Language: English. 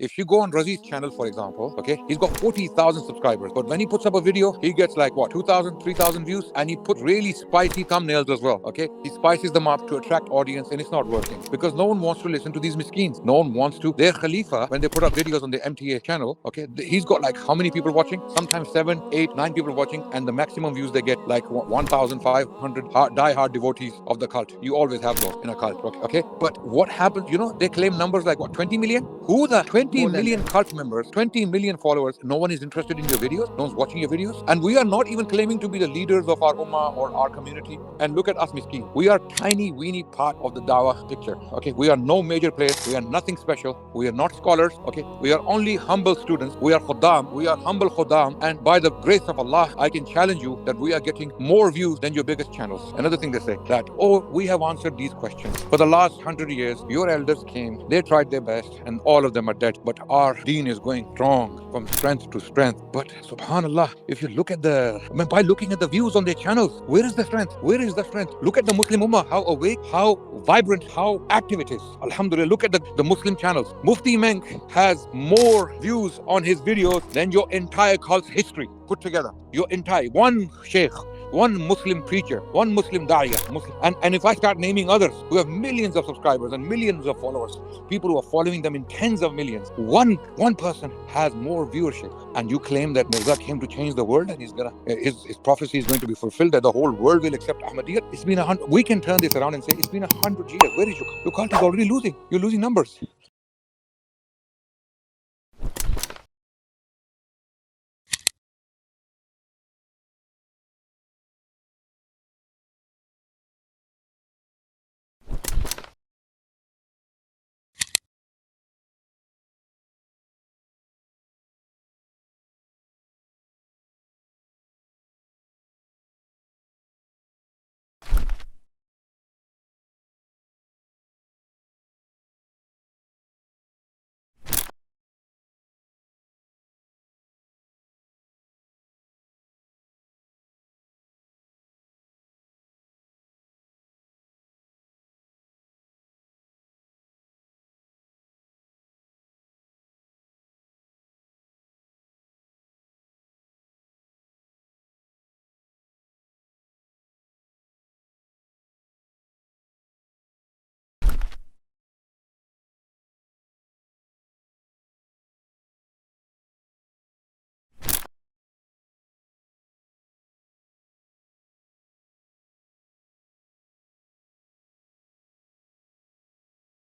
If you go on Razi's channel, for example, okay, he's got 40,000 subscribers. But when he puts up a video, he gets like what, 2,000, 3,000 views, and he put really spicy thumbnails as well. Okay, he spices them up to attract audience, and it's not working because no one wants to listen to these miskeens. No one wants to. Their Khalifa, when they put up videos on the MTA channel, okay, he's got like how many people watching? Sometimes 7, 8, 9 people watching, and the maximum views they get like 1,500 die-hard devotees of the cult. You always have those in a cult, okay? But what happens? You know, they claim numbers like what, 20 million? Who the 20 million cult members, 20 million followers? No one is interested in your videos. No one's watching your videos, and we are not even claiming to be the leaders of our ummah or our community. And look at us, miskeen. We are tiny, weeny part of the dawah picture. Okay, we are no major players. We are nothing special. We are not scholars. Okay, we are only humble students. We are khuddam. We are humble khuddam. And by the grace of Allah, I can challenge you that we are getting more views than your biggest channels. Another thing they say that, oh, we have answered these questions for the last 100 years. Your elders came. They tried their best, and all of them are dead. But our deen is going strong from strength to strength. But subhanallah, if you look at by looking at the views on their channels, where is the strength? Where is the strength? Look at the Muslim ummah, how awake, how vibrant, how active it is. Alhamdulillah, look at the Muslim channels. Mufti Menk has more views on his videos than your entire cult's history put together. Your entire, one sheikh, one Muslim preacher, one Muslim da'iyah, and if I start naming others who have millions of subscribers and millions of followers, people who are following them in tens of millions, one person has more viewership, and you claim that Mirza came to change the world and his prophecy is going to be fulfilled, that the whole world will accept Ahmadiyya. It's been we can turn this around and say it's been 100 years. Where is your cult is already losing. You're losing numbers.